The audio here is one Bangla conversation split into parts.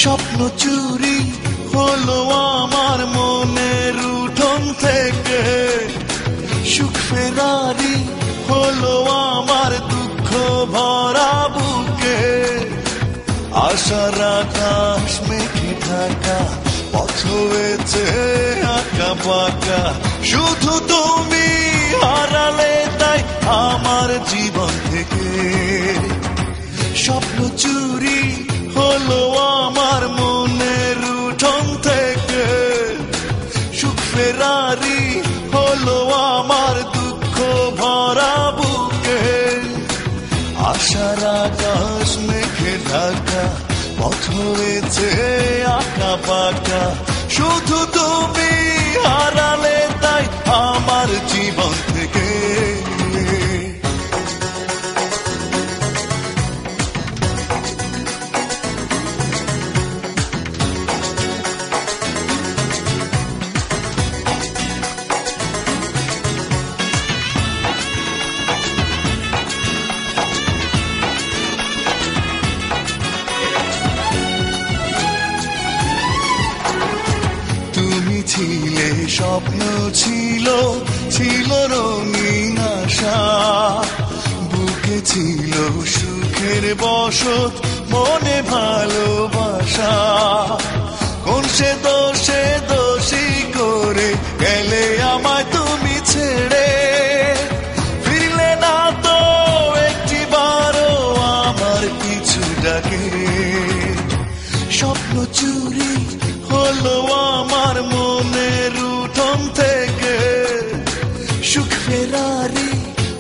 স্বপ্ন চুরি হলো আমার মনের উঠোন থেকে, সুখ ফেরারি হলো আমার দুঃখ ভরা বুকে। আশার আকাশ মেঘে ঢাকা, পথ হয়েছে আঁকা বাঁকা, শুধু তুমি হারালে তাই আমার জীবন থেকে। স্বপ্ন চুরি হলো আমার মনের উঠোন থেকে, সুখ ফেরারি হলো আমার দুঃখ ভরা বুকে। আশার আকাশ মেঘে ঢাকা, পথ হয়েছে আঁকা বাঁকা, শুধু তুমি হারালে তাই আমার জীবন থেকে। ছিলে স্বপ্ন ছিল, ছিল রঙিন আশা, বুকে ছিল সুখের বসত, মনে ভালোবাসা। কোন সে দোষে দোষী করে গেলে আমায় তুমি ছেড়ে, ফিরলে না তো একটিবারও আমার কিছু ডাকে। স্বপ্ন চুরি হলো আমার মনের উঠোন থেকে, সুখ ফেরারি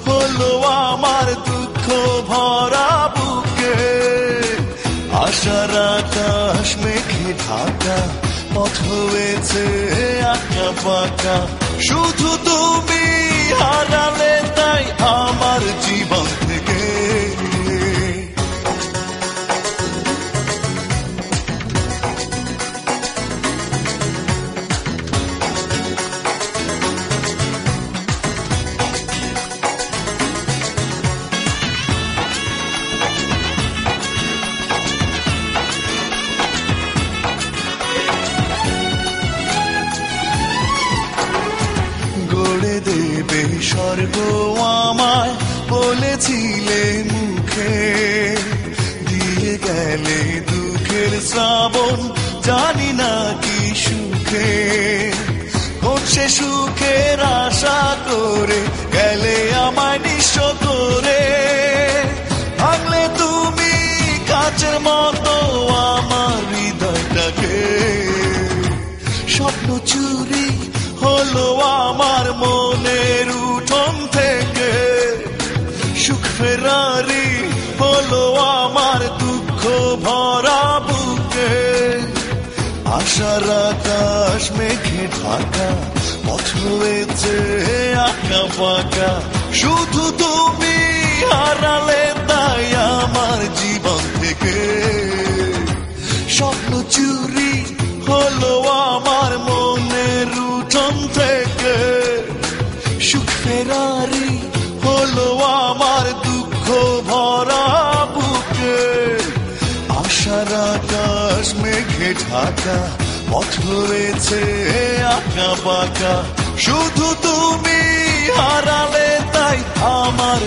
হলো আমার দুঃখ ভরা বুকে। আশার আকাশ মেঘে ঢাকা, পথ হয়েছে আঁকা বাঁকা, শুধু তুমি হারালে তাই আমার জীবন থেকে। দেবে স্বর্গ আমায় বলেছিলে মুখে, দিয়ে গেলে দুঃখের শ্রাবণ, জানি না কি সুখে। কোন সে সুখের আশা করে গেলে আমায় নিঃস্ব করে, ভাঙলে তুমি কাচের মতো আমার হৃদয়টাকে। স্বপ্ন চুরি হলো আমার মনের উঠোন থেকে, সুখ ফেরারি হলো আমার দুঃখ ভরা বুকে। আশার আকাশ মেঘে ঢাকা, পথ হয়েছে আঁকা বাঁকা, শুধু তুমি হারালে তাই আমার জীবন থেকে। স্বপ্ন চুরি হলো আমার মনের উঠোন থেকে, সুখ ফেরারি হলো আমার দুঃখ ভরা বুকে। আশার আকাশ মেঘে ঢাকা, পথ হয়েছে আঁকা বাঁকা, শুধু তুমি হারালে তাই আমার